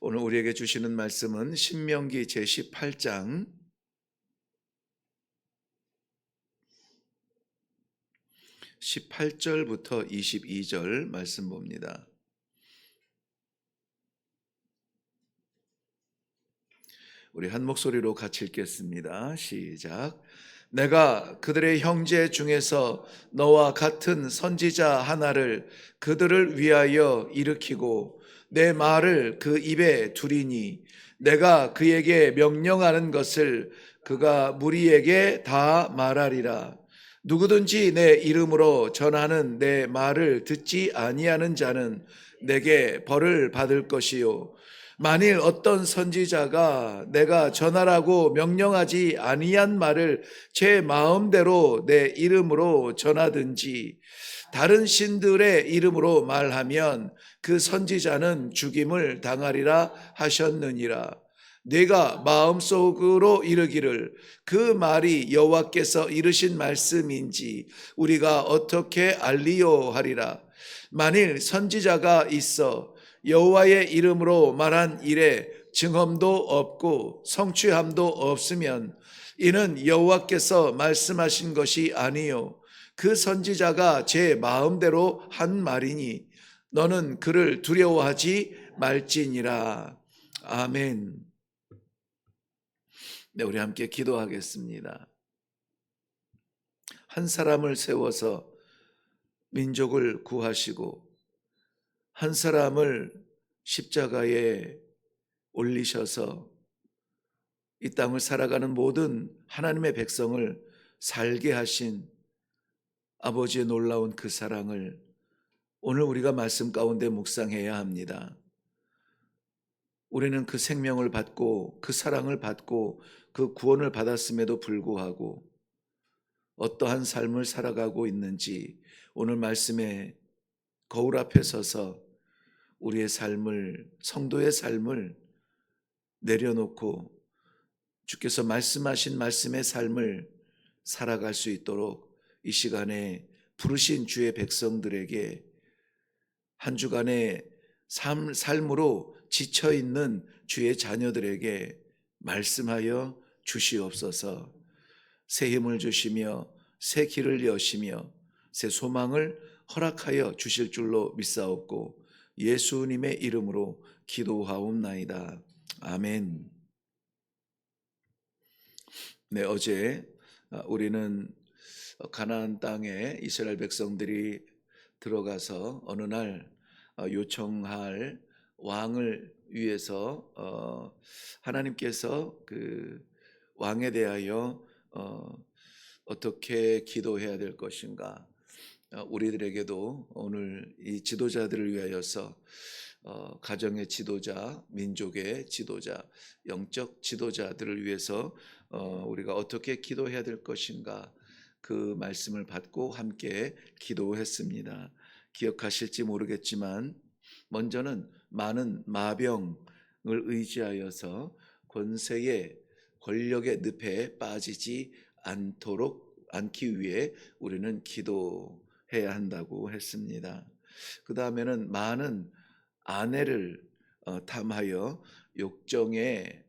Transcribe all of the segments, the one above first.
오늘 우리에게 주시는 말씀은 신명기 제18장 18절부터 22절 말씀 봅니다. 우리 한 목소리로 같이 읽겠습니다. 시작. 내가 그들의 형제 중에서 너와 같은 선지자 하나를 그들을 위하여 일으키고 내 말을 그 입에 두리니 내가 그에게 명령하는 것을 그가 무리에게 다 말하리라. 누구든지 내 이름으로 전하는 내 말을 듣지 아니하는 자는 내게 벌을 받을 것이요 만일 어떤 선지자가 내가 전하라고 명령하지 아니한 말을 제 마음대로 내 이름으로 전하든지 다른 신들의 이름으로 말하면 그 선지자는 죽임을 당하리라 하셨느니라. 네가 마음속으로 이르기를 그 말이 여호와께서 이르신 말씀인지 우리가 어떻게 알리요 하리라. 만일 선지자가 있어 여호와의 이름으로 말한 일에 증언도 없고 성취함도 없으면 이는 여호와께서 말씀하신 것이 아니요 그 선지자가 제 마음대로 한 말이니 너는 그를 두려워하지 말지니라. 아멘. 네, 우리 함께 기도하겠습니다. 한 사람을 세워서 민족을 구하시고 한 사람을 십자가에 올리셔서 이 땅을 살아가는 모든 하나님의 백성을 살게 하신 아버지의 놀라운 그 사랑을 오늘 우리가 말씀 가운데 묵상해야 합니다. 우리는 그 생명을 받고 그 사랑을 받고 그 구원을 받았음에도 불구하고 어떠한 삶을 살아가고 있는지 오늘 말씀에 거울 앞에 서서 우리의 삶을, 성도의 삶을 내려놓고 주께서 말씀하신 말씀의 삶을 살아갈 수 있도록 이 시간에 부르신 주의 백성들에게 한 주간의 삶으로 지쳐있는 주의 자녀들에게 말씀하여 주시옵소서. 새 힘을 주시며 새 길을 여시며 새 소망을 허락하여 주실 줄로 믿사옵고 예수님의 이름으로 기도하옵나이다. 아멘. 네, 어제 우리는 가나안 땅에 이스라엘 백성들이 들어가서 어느 날 요청할 왕을 위해서 하나님께서 그 왕에 대하여 어떻게 기도해야 될 것인가, 우리들에게도 오늘 이 지도자들을 위하여서 가정의 지도자, 민족의 지도자, 영적 지도자들을 위해서 우리가 어떻게 기도해야 될 것인가, 그 말씀을 받고 함께 기도했습니다. 기억하실지 모르겠지만 먼저는 많은 마병을 의지하여서 권세의 권력의 늪에 빠지지 않기 위해 우리는 기도해야 한다고 했습니다. 그 다음에는 많은 아내를 탐하여 육정의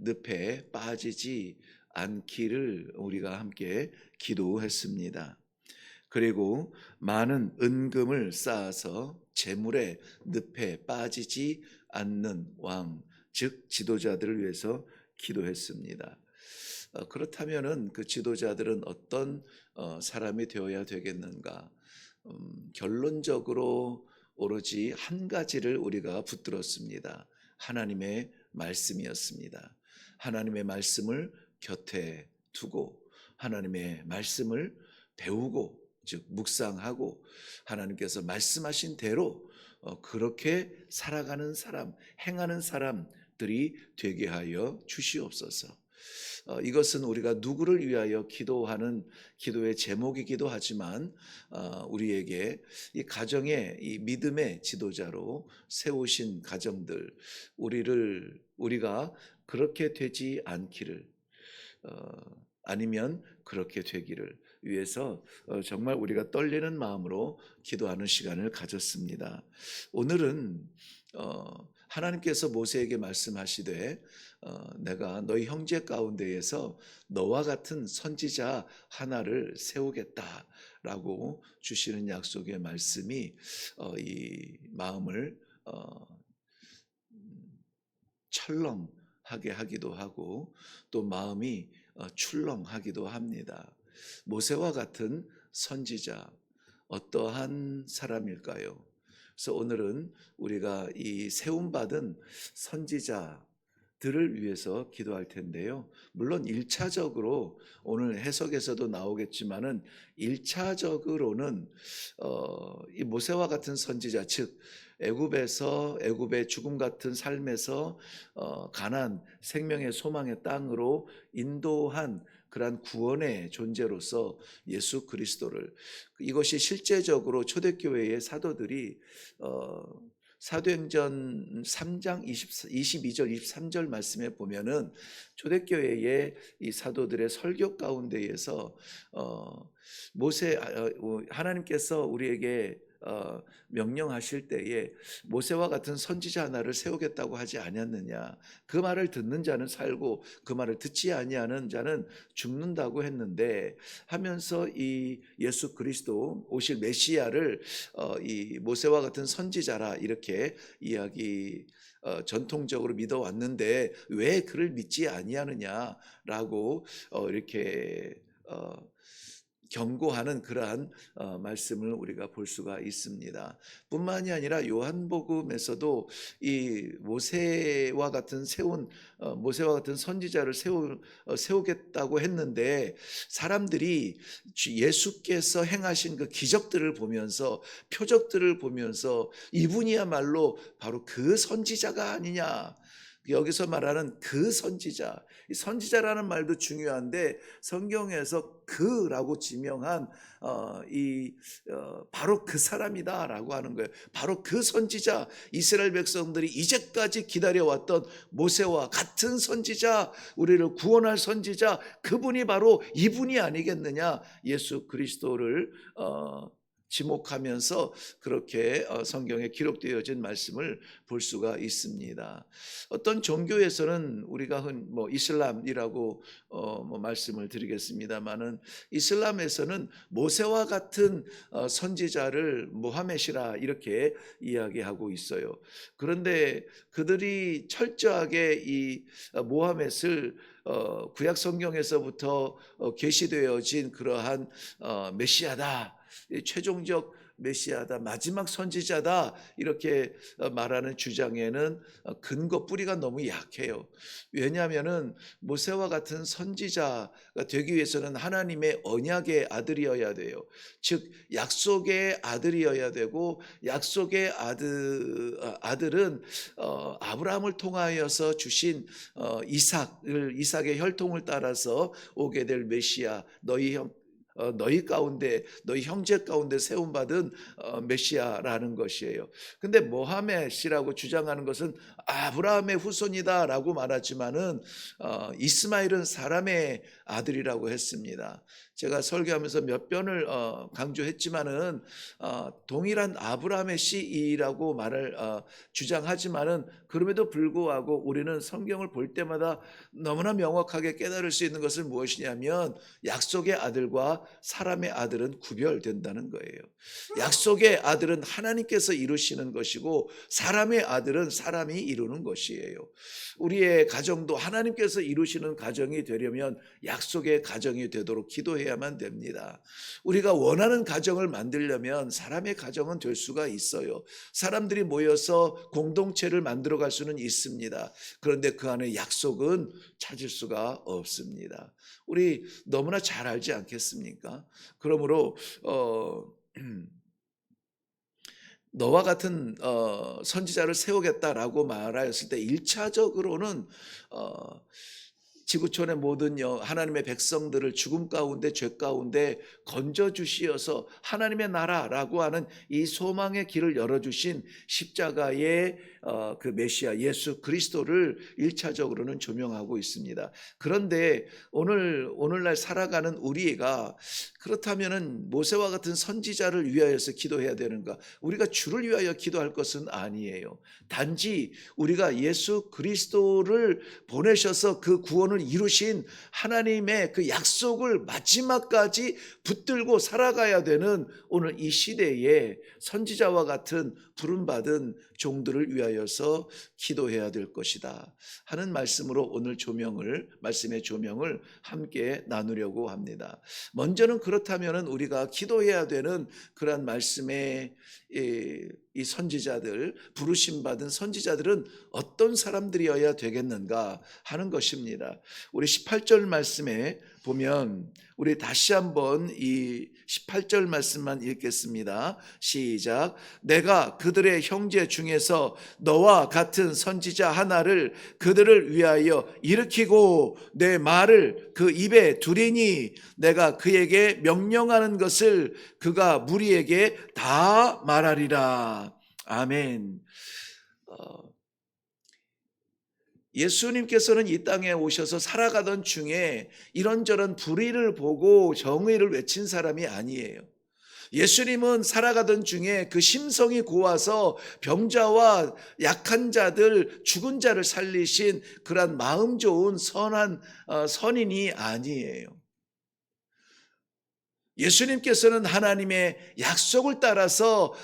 늪에 빠지지 않기를 우리가 함께 기도했습니다. 그리고 많은 은금을 쌓아서 재물의 늪에 빠지지 않는 왕, 즉 지도자들을 위해서 기도했습니다. 그렇다면은 그 지도자들은 어떤 사람이 되어야 되겠는가? 결론적으로 오로지 한 가지를 우리가 붙들었습니다. 하나님의 말씀이었습니다. 하나님의 말씀을 곁에 두고 하나님의 말씀을 배우고 즉 묵상하고 하나님께서 말씀하신 대로 그렇게 살아가는 사람, 행하는 사람들이 되게 하여 주시옵소서. 이것은 우리가 누구를 위하여 기도하는 기도의 제목이기도 하지만 우리에게 이 가정의 이 믿음의 지도자로 세우신 가정들, 우리가 그렇게 되지 않기를, 아니면 그렇게 되기를 위해서 정말 우리가 떨리는 마음으로 기도하는 시간을 가졌습니다. 오늘은 하나님께서 모세에게 말씀하시되 내가 너희 형제 가운데에서 너와 같은 선지자 하나를 세우겠다라고 주시는 약속의 말씀이 이 마음을 철렁하게 하기도 하고 또 마음이 출렁하기도 합니다. 모세와 같은 선지자 어떠한 사람일까요? 그래서 오늘은 우리가 이 세움받은 선지자들을 위해서 기도할 텐데요. 물론 1차적으로 오늘 해석에서도 나오겠지만은 1차적으로는 이 모세와 같은 선지자, 즉 애굽의 죽음 같은 삶에서 가나안 생명의 소망의 땅으로 인도한 그러한 구원의 존재로서 예수 그리스도를, 이것이 실제적으로 초대교회의 사도들이 사도행전 3장 22절 23절 말씀에 보면은 초대교회의 이 사도들의 설교 가운데에서 하나님께서 우리에게 명령하실 때에 모세와 같은 선지자 하나를 세우겠다고 하지 아니었느냐, 그 말을 듣는 자는 살고 그 말을 듣지 아니하는 자는 죽는다고 했는데 하면서 이 예수 그리스도 오실 메시아를 이 모세와 같은 선지자라 이렇게 이야기 전통적으로 믿어왔는데 왜 그를 믿지 아니하느냐라고 이렇게 경고하는 그러한 말씀을 우리가 볼 수가 있습니다. 뿐만이 아니라 요한복음에서도 이 모세와 같은 선지자를 세우겠다고 했는데 사람들이 예수께서 행하신 그 기적들을 보면서, 표적들을 보면서 이분이야말로 바로 그 선지자가 아니냐, 여기서 말하는 그 선지자, 이 선지자라는 말도 중요한데 성경에서 그라고 지명한 바로 그 사람이다라고 하는 거예요. 바로 그 선지자, 이스라엘 백성들이 이제까지 기다려왔던 모세와 같은 선지자, 우리를 구원할 선지자, 그분이 바로 이분이 아니겠느냐, 예수 그리스도를 지목하면서 그렇게 성경에 기록되어진 말씀을 볼 수가 있습니다. 어떤 종교에서는 우리가 이슬람이라고 말씀을 드리겠습니다만은, 이슬람에서는 모세와 같은 선지자를 무하멧이라 이렇게 이야기하고 있어요. 그런데 그들이 철저하게 이 무하멧을 구약 성경에서부터 계시되어진 그러한 메시아다, 최종적 메시아다, 마지막 선지자다 이렇게 말하는 주장에는 근거 뿌리가 너무 약해요. 왜냐하면은 모세와 같은 선지자가 되기 위해서는 하나님의 언약의 아들이어야 돼요. 즉 약속의 아들이어야 되고, 약속의 아들은 아브라함을 통하여서 주신 이삭의 혈통을 따라서 오게 될 메시아, 너희 가운데, 너희 형제 가운데 세움받은 메시아라는 것이에요. 근데 모하멧이라고 주장하는 것은 아브라함의 후손이다라고 말하지만은 이스마엘은 사람의 아들이라고 했습니다. 제가 설교하면서 몇 번을 강조했지만은 동일한 아브라함의 씨라고 주장하지만은, 그럼에도 불구하고 우리는 성경을 볼 때마다 너무나 명확하게 깨달을 수 있는 것은 무엇이냐면, 약속의 아들과 사람의 아들은 구별된다는 거예요. 약속의 아들은 하나님께서 이루시는 것이고, 사람의 아들은 사람이 이루는 것이에요. 우리의 가정도 하나님께서 이루시는 가정이 되려면 약속의 가정이 되도록 기도해야만 됩니다. 우리가 원하는 가정을 만들려면 사람의 가정은 될 수가 있어요. 사람들이 모여서 공동체를 만들어갈 수는 있습니다. 그런데 그 안에 약속은 찾을 수가 없습니다. 우리 너무나 잘 알지 않겠습니까? 그러므로 너와 같은 선지자를 세우겠다라고 말하였을 때 1차적으로는 지구촌의 모든 하나님의 백성들을 죽음 가운데 죄 가운데 건져주시어서 하나님의 나라라고 하는 이 소망의 길을 열어주신 십자가의 그 메시아 예수 그리스도를 1차적으로는 조명하고 있습니다. 그런데 오늘날 살아가는 우리가 그렇다면은 모세와 같은 선지자를 위하여서 기도해야 되는가? 우리가 주를 위하여 기도할 것은 아니에요. 단지 우리가 예수 그리스도를 보내셔서 그 구원을 이루신 하나님의 그 약속을 마지막까지 붙들고 살아가야 되는 오늘 이 시대에 선지자와 같은 부름받은 종들을 위하여서 기도해야 될 것이다 하는 말씀으로 오늘 말씀의 조명을 함께 나누려고 합니다. 먼저는 그렇다면 우리가 기도해야 되는 그러한 말씀의 이 선지자들, 부르심받은 선지자들은 어떤 사람들이어야 되겠는가 하는 것입니다. 우리 18절 말씀에 보면 우리 다시 한번 이 18절 말씀만 읽겠습니다. 시작. 내가 그들의 형제 중에서 너와 같은 선지자 하나를 그들을 위하여 일으키고 내 말을 그 입에 두리니 내가 그에게 명령하는 것을 그가 무리에게 다 말하리라. 아멘. 예수님께서는 이 땅에 오셔서 살아가던 중에 이런저런 불의를 보고 정의를 외친 사람이 아니에요. 예수님은 살아가던 중에 그 심성이 고와서 병자와 약한 자들, 죽은 자를 살리신 그런 마음 좋은 선한 선인이 아니에요. 예수님께서는 하나님의 약속을 따라서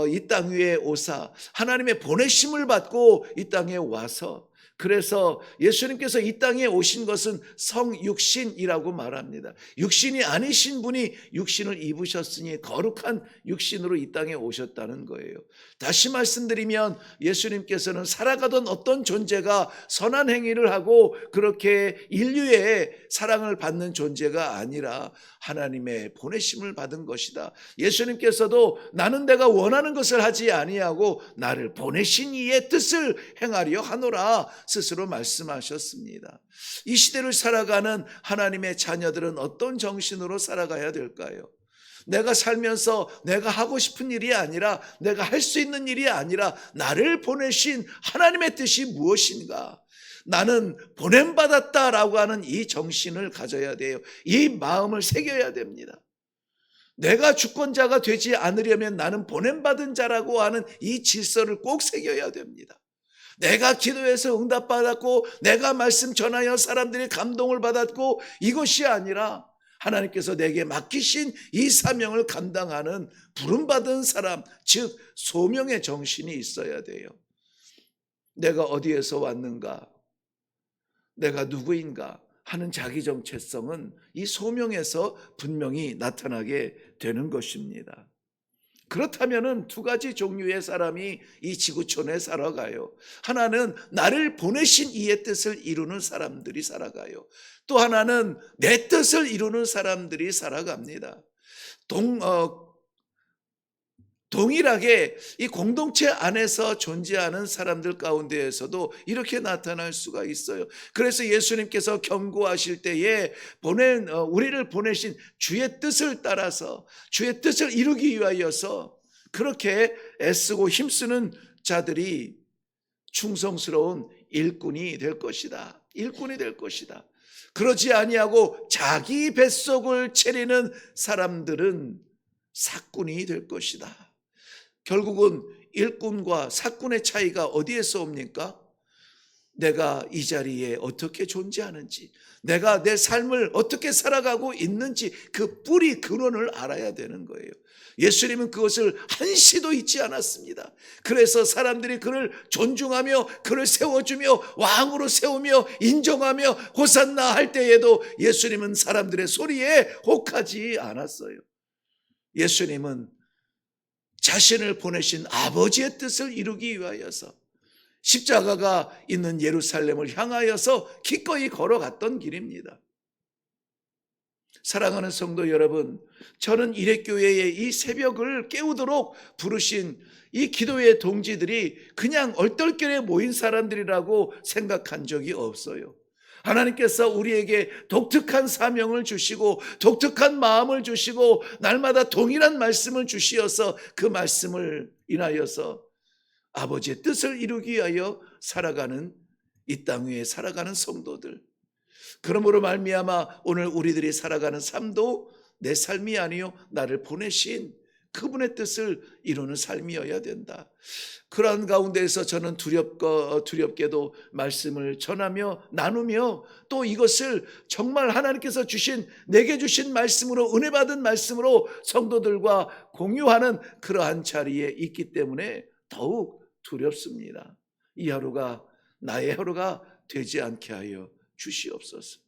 이 땅 위에 오사 하나님의 보내심을 받고 이 땅에 와서, 그래서 예수님께서 이 땅에 오신 것은 성육신이라고 말합니다. 육신이 아니신 분이 육신을 입으셨으니 거룩한 육신으로 이 땅에 오셨다는 거예요. 다시 말씀드리면 예수님께서는 살아가던 어떤 존재가 선한 행위를 하고 그렇게 인류의 사랑을 받는 존재가 아니라 하나님의 보내심을 받은 것이다. 예수님께서도 나는 내가 원하는 것을 하지 아니하고 나를 보내신 이의 뜻을 행하려 하노라 스스로 말씀하셨습니다. 이 시대를 살아가는 하나님의 자녀들은 어떤 정신으로 살아가야 될까요? 내가 살면서 내가 하고 싶은 일이 아니라, 내가 할 수 있는 일이 아니라 나를 보내신 하나님의 뜻이 무엇인가? 나는 보냄받았다라고 하는 이 정신을 가져야 돼요. 이 마음을 새겨야 됩니다. 내가 주권자가 되지 않으려면 나는 보냄받은 자라고 하는 이 질서를 꼭 새겨야 됩니다. 내가 기도해서 응답받았고 내가 말씀 전하여 사람들이 감동을 받았고 이것이 아니라 하나님께서 내게 맡기신 이 사명을 감당하는 부름받은 사람, 즉 소명의 정신이 있어야 돼요. 내가 어디에서 왔는가, 내가 누구인가 하는 자기 정체성은 이 소명에서 분명히 나타나게 되는 것입니다. 그렇다면 두 가지 종류의 사람이 이 지구촌에 살아가요. 하나는 나를 보내신 이의 뜻을 이루는 사람들이 살아가요. 또 하나는 내 뜻을 이루는 사람들이 살아갑니다. 동일하게 이 공동체 안에서 존재하는 사람들 가운데에서도 이렇게 나타날 수가 있어요. 그래서 예수님께서 경고하실 때에 우리를 보내신 주의 뜻을 따라서 주의 뜻을 이루기 위하여서 그렇게 애쓰고 힘쓰는 자들이 충성스러운 일꾼이 될 것이다. 일꾼이 될 것이다. 그러지 아니하고 자기 뱃속을 채리는 사람들은 사꾼이 될 것이다. 결국은 일꾼과 사꾼의 차이가 어디에서 옵니까? 내가 이 자리에 어떻게 존재하는지, 내가 내 삶을 어떻게 살아가고 있는지 그 뿌리 근원을 알아야 되는 거예요. 예수님은 그것을 한시도 잊지 않았습니다. 그래서 사람들이 그를 존중하며 그를 세워주며 왕으로 세우며 인정하며 호산나 할 때에도 예수님은 사람들의 소리에 혹하지 않았어요. 예수님은 자신을 보내신 아버지의 뜻을 이루기 위하여서 십자가가 있는 예루살렘을 향하여서 기꺼이 걸어갔던 길입니다. 사랑하는 성도 여러분, 저는 이레교회의 이 새벽을 깨우도록 부르신 이 기도의 동지들이 그냥 얼떨결에 모인 사람들이라고 생각한 적이 없어요. 하나님께서 우리에게 독특한 사명을 주시고 독특한 마음을 주시고 날마다 동일한 말씀을 주시어서 그 말씀을 인하여서 아버지의 뜻을 이루기 위하여 살아가는 이 땅 위에 살아가는 성도들, 그러므로 말미암아 오늘 우리들이 살아가는 삶도 내 삶이 아니요 나를 보내신 그분의 뜻을 이루는 삶이어야 된다. 그러한 가운데에서 저는 두렵게도 말씀을 전하며 나누며 또 이것을 정말 하나님께서 주신 내게 주신 말씀으로 은혜 받은 말씀으로 성도들과 공유하는 그러한 자리에 있기 때문에 더욱 두렵습니다. 이 하루가 나의 하루가 되지 않게 하여 주시옵소서.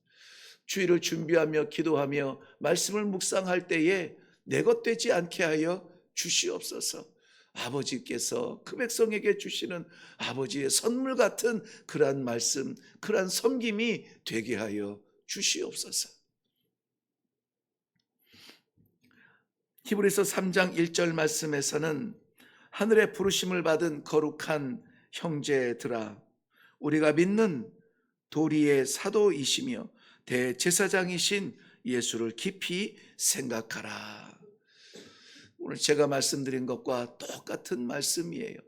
주일을 준비하며 기도하며 말씀을 묵상할 때에 내 것 되지 않게 하여 주시옵소서. 아버지께서 그 백성에게 주시는 아버지의 선물 같은 그러한 말씀, 그러한 섬김이 되게 하여 주시옵소서. 히브리서 3장 1절 말씀에서는 하늘의 부르심을 받은 거룩한 형제들아, 우리가 믿는 도리의 사도이시며 대제사장이신 예수를 깊이 생각하라. 오늘 제가 말씀드린 것과 똑같은 말씀이에요.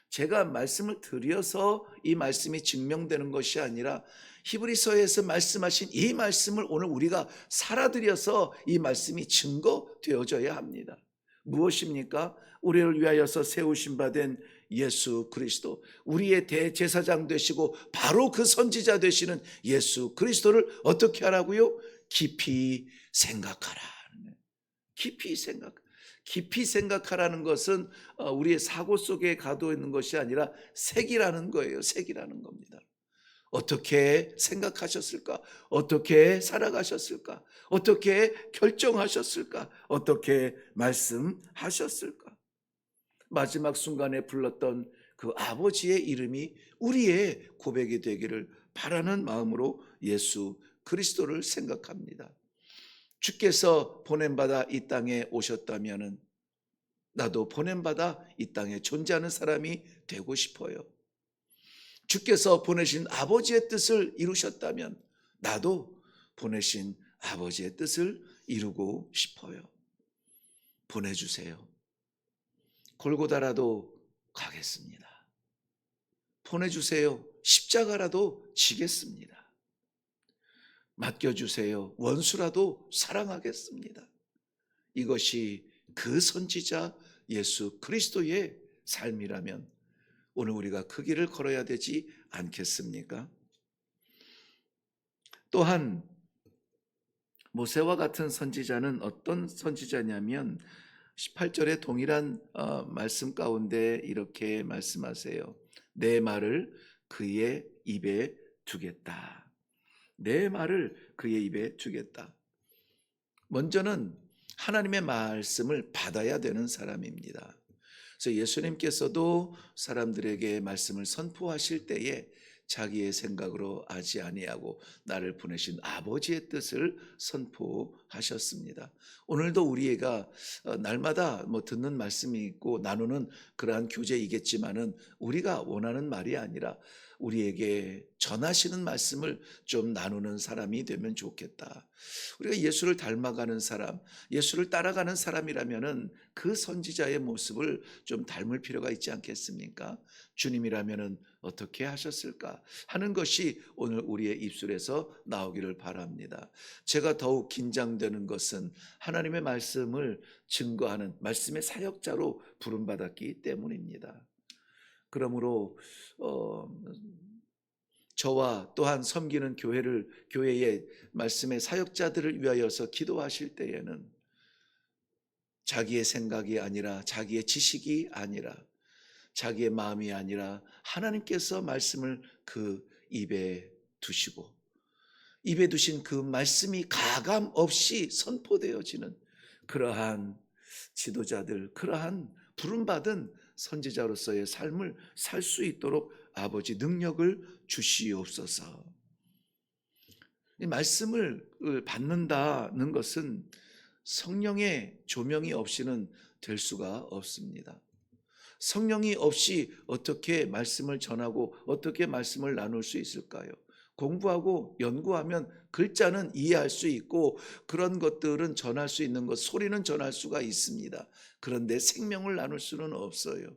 제가 말씀을 드려서 이 말씀이 증명되는 것이 아니라 히브리서에서 말씀하신 이 말씀을 오늘 우리가 살아들여서 이 말씀이 증거되어져야 합니다. 무엇입니까? 우리를 위하여서 세우신 바 된 예수 그리스도, 우리의 대제사장 되시고 바로 그 선지자 되시는 예수 그리스도를 어떻게 하라고요? 깊이 생각하라. 깊이 생각하라는 것은 우리의 사고 속에 가두어 있는 것이 아니라 색이라는 거예요. 색이라는 겁니다. 어떻게 생각하셨을까? 어떻게 살아가셨을까? 어떻게 결정하셨을까? 어떻게 말씀하셨을까? 마지막 순간에 불렀던 그 아버지의 이름이 우리의 고백이 되기를 바라는 마음으로 예수 그리스도를 생각합니다. 주께서 보냄받아 이 땅에 오셨다면 나도 보냄받아 이 땅에 존재하는 사람이 되고 싶어요. 주께서 보내신 아버지의 뜻을 이루셨다면 나도 보내신 아버지의 뜻을 이루고 싶어요. 보내주세요. 골고다라도 가겠습니다. 보내주세요. 십자가라도 지겠습니다. 맡겨주세요. 원수라도 사랑하겠습니다. 이것이 그 선지자 예수 그리스도의 삶이라면 오늘 우리가 그 길을 걸어야 되지 않겠습니까? 또한 모세와 같은 선지자는 어떤 선지자냐면 18절의 동일한 말씀 가운데 이렇게 말씀하세요. 내 말을 그의 입에 두겠다. 내 말을 그의 입에 두겠다. 먼저는 하나님의 말씀을 받아야 되는 사람입니다. 그래서 예수님께서도 사람들에게 말씀을 선포하실 때에 자기의 생각으로 하지 아니하고 나를 보내신 아버지의 뜻을 선포하셨습니다. 오늘도 우리가 날마다 듣는 말씀이 있고 나누는 그러한 교제이겠지만은 우리가 원하는 말이 아니라 우리에게 전하시는 말씀을 좀 나누는 사람이 되면 좋겠다. 우리가 예수를 닮아가는 사람, 예수를 따라가는 사람이라면은 그 선지자의 모습을 좀 닮을 필요가 있지 않겠습니까? 주님이라면은 어떻게 하셨을까 하는 것이 오늘 우리의 입술에서 나오기를 바랍니다. 제가 더욱 긴장되는 것은 하나님의 말씀을 증거하는 말씀의 사역자로 부름받았기 때문입니다. 그러므로 저와 또한 섬기는 교회의 말씀의 사역자들을 위하여서 기도하실 때에는 자기의 생각이 아니라 자기의 지식이 아니라 자기의 마음이 아니라 하나님께서 말씀을 그 입에 두시고 입에 두신 그 말씀이 가감 없이 선포되어지는 그러한 지도자들, 그러한 부름받은 선지자로서의 삶을 살 수 있도록 아버지 능력을 주시옵소서. 이 말씀을 받는다는 것은 성령의 조명이 없이는 될 수가 없습니다. 성령이 없이 어떻게 말씀을 전하고 어떻게 말씀을 나눌 수 있을까요? 공부하고 연구하면 글자는 이해할 수 있고 그런 것들은 전할 수 있는 것, 소리는 전할 수가 있습니다. 그런데 생명을 나눌 수는 없어요.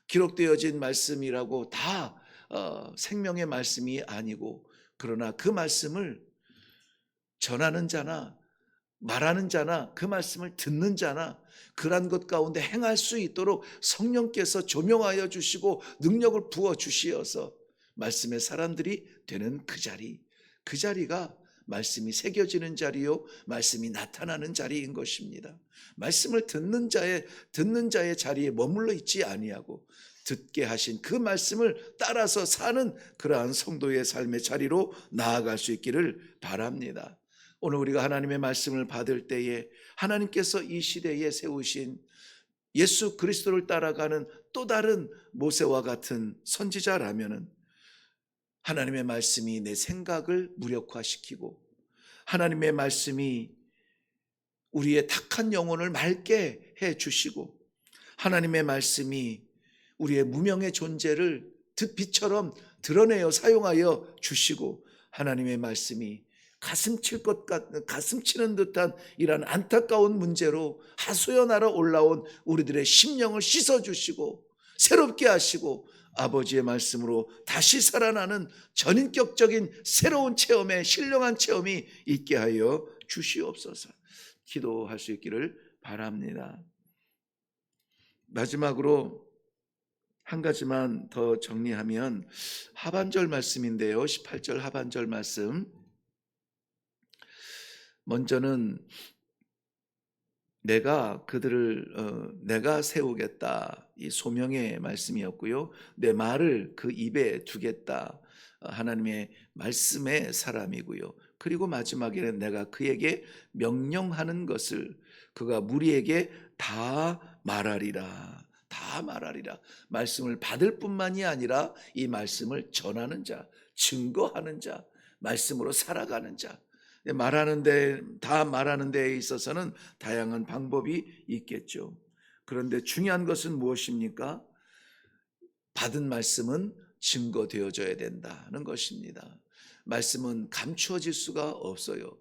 기록되어진 말씀이라고 다 생명의 말씀이 아니고, 그러나 그 말씀을 전하는 자나 말하는 자나 그 말씀을 듣는 자나 그러한 것 가운데 행할 수 있도록 성령께서 조명하여 주시고 능력을 부어 주시어서 말씀의 사람들이 되는 그 자리, 그 자리가 말씀이 새겨지는 자리요, 말씀이 나타나는 자리인 것입니다. 말씀을 듣는 자의 자리에 머물러 있지 아니하고 듣게 하신 그 말씀을 따라서 사는 그러한 성도의 삶의 자리로 나아갈 수 있기를 바랍니다. 오늘 우리가 하나님의 말씀을 받을 때에 하나님께서 이 시대에 세우신 예수 그리스도를 따라가는 또 다른 모세와 같은 선지자라면은 하나님의 말씀이 내 생각을 무력화시키고 하나님의 말씀이 우리의 탁한 영혼을 맑게 해 주시고 하나님의 말씀이 우리의 무명의 존재를 빛처럼 드러내어 사용하여 주시고 하나님의 말씀이 가슴 치는 듯한 이런 안타까운 문제로 하소연하러 올라온 우리들의 심령을 씻어주시고 새롭게 하시고 아버지의 말씀으로 다시 살아나는 전인격적인 새로운 체험에 신령한 체험이 있게 하여 주시옵소서. 기도할 수 있기를 바랍니다. 마지막으로 한 가지만 더 정리하면 하반절 말씀인데요. 18절 하반절 말씀. 먼저는 내가 그들을 내가 세우겠다, 이 소명의 말씀이었고요. 내 말을 그 입에 두겠다, 하나님의 말씀의 사람이고요. 그리고 마지막에는 내가 그에게 명령하는 것을 그가 무리에게 다 말하리라. 다 말하리라. 말씀을 받을 뿐만이 아니라 이 말씀을 전하는 자, 증거하는 자, 말씀으로 살아가는 자. 다 말하는 데에 있어서는 다양한 방법이 있겠죠. 그런데 중요한 것은 무엇입니까? 받은 말씀은 증거되어져야 된다는 것입니다. 말씀은 감추어질 수가 없어요.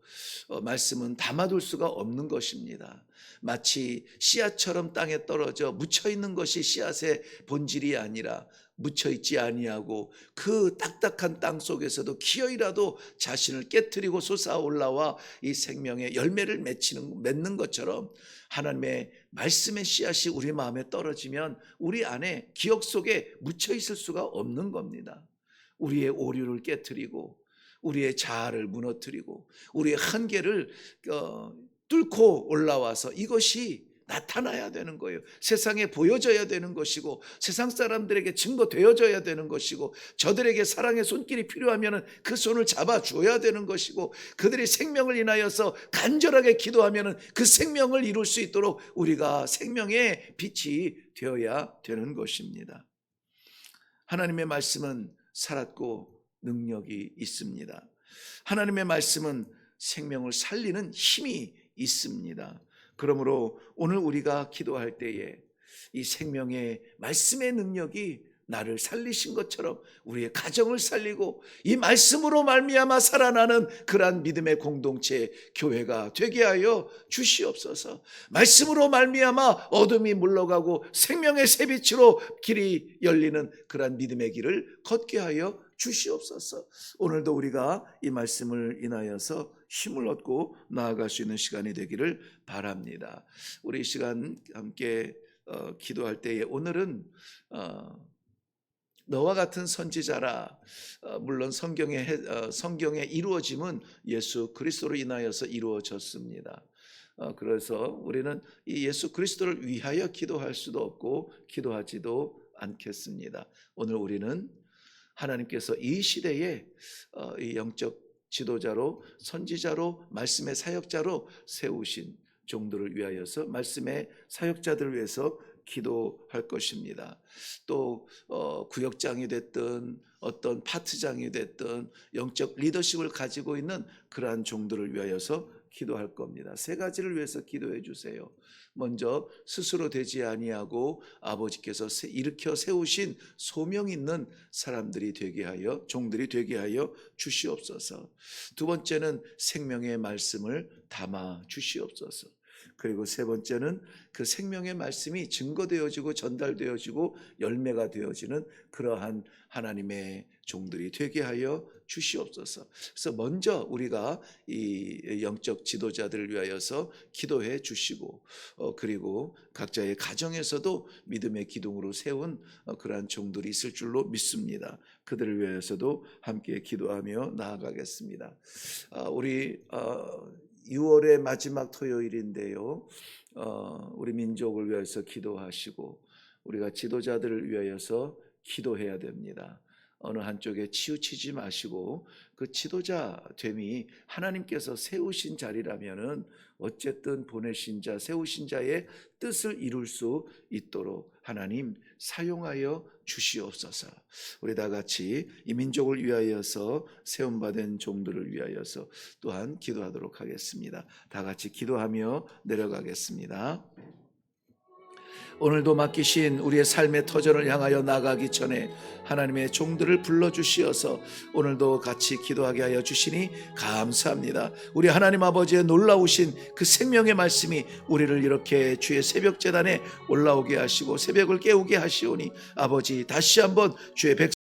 말씀은 담아둘 수가 없는 것입니다. 마치 씨앗처럼 땅에 떨어져 묻혀있는 것이 씨앗의 본질이 아니라 묻혀있지 아니하고 그 딱딱한 땅 속에서도 기어이라도 자신을 깨트리고 솟아올라와 이 생명의 열매를 맺는 것처럼 하나님의 말씀의 씨앗이 우리 마음에 떨어지면 우리 안에 기억 속에 묻혀있을 수가 없는 겁니다. 우리의 오류를 깨트리고 우리의 자아를 무너뜨리고 우리의 한계를 뚫고 올라와서 이것이 나타나야 되는 거예요. 세상에 보여져야 되는 것이고 세상 사람들에게 증거되어져야 되는 것이고 저들에게 사랑의 손길이 필요하면 그 손을 잡아줘야 되는 것이고 그들의 생명을 인하여서 간절하게 기도하면 그 생명을 이룰 수 있도록 우리가 생명의 빛이 되어야 되는 것입니다. 하나님의 말씀은 살았고 능력이 있습니다. 하나님의 말씀은 생명을 살리는 힘이 있습니다. 그러므로 오늘 우리가 기도할 때에 이 생명의 말씀의 능력이 나를 살리신 것처럼 우리의 가정을 살리고 이 말씀으로 말미암아 살아나는 그러한 믿음의 공동체 교회가 되게 하여 주시옵소서. 말씀으로 말미암아 어둠이 물러가고 생명의 새빛으로 길이 열리는 그러한 믿음의 길을 걷게 하여 주시옵소서. 오늘도 우리가 이 말씀을 인하여서 힘을 얻고 나아갈 수 있는 시간이 되기를 바랍니다. 우리 이 시간 함께 기도할 때에 오늘은 너와 같은 선지자라. 물론 성경의 이루어짐은 예수 그리스도로 인하여서 이루어졌습니다. 그래서 우리는 이 예수 그리스도를 위하여 기도할 수도 없고 기도하지도 않겠습니다. 오늘 우리는 하나님께서 이 시대에 이 영적 지도자로 선지자로 말씀의 사역자로 세우신 종들을 위하여서 말씀의 사역자들을 위해서 기도할 것입니다. 또 구역장이 됐든 어떤 파트장이 됐든 영적 리더십을 가지고 있는 그러한 종들을 위하여서 기도할 겁니다. 세 가지를 위해서 기도해 주세요. 먼저 스스로 되지 아니하고 아버지께서 일으켜 세우신 소명 있는 사람들이 되게 하여, 종들이 되게 하여 주시옵소서. 두 번째는 생명의 말씀을 담아 주시옵소서. 그리고 세 번째는 그 생명의 말씀이 증거되어지고 전달되어지고 열매가 되어지는 그러한 하나님의 종들이 되게 하여 주시옵소서. 그래서 먼저 우리가 이 영적 지도자들을 위하여서 기도해 주시고, 그리고 각자의 가정에서도 믿음의 기둥으로 세운 그러한 종들이 있을 줄로 믿습니다. 그들을 위하여서도 함께 기도하며 나아가겠습니다. 우리 6월의 마지막 토요일인데요. 우리 민족을 위해서 기도하시고 우리가 지도자들을 위하여서 기도해야 됩니다. 어느 한쪽에 치우치지 마시고 그 지도자됨이 하나님께서 세우신 자리라면은 어쨌든 보내신 자, 세우신 자의 뜻을 이룰 수 있도록 하나님 사용하여 주시옵소서. 우리 다 같이 이 민족을 위하여서 세움받은 종들을 위하여서 또한 기도하도록 하겠습니다. 다 같이 기도하며 내려가겠습니다. 오늘도 맡기신 우리의 삶의 터전을 향하여 나가기 전에 하나님의 종들을 불러주시어서 오늘도 같이 기도하게 하여 주시니 감사합니다. 우리 하나님 아버지의 놀라우신 그 생명의 말씀이 우리를 이렇게 주의 새벽 제단에 올라오게 하시고 새벽을 깨우게 하시오니 아버지 다시 한번 주의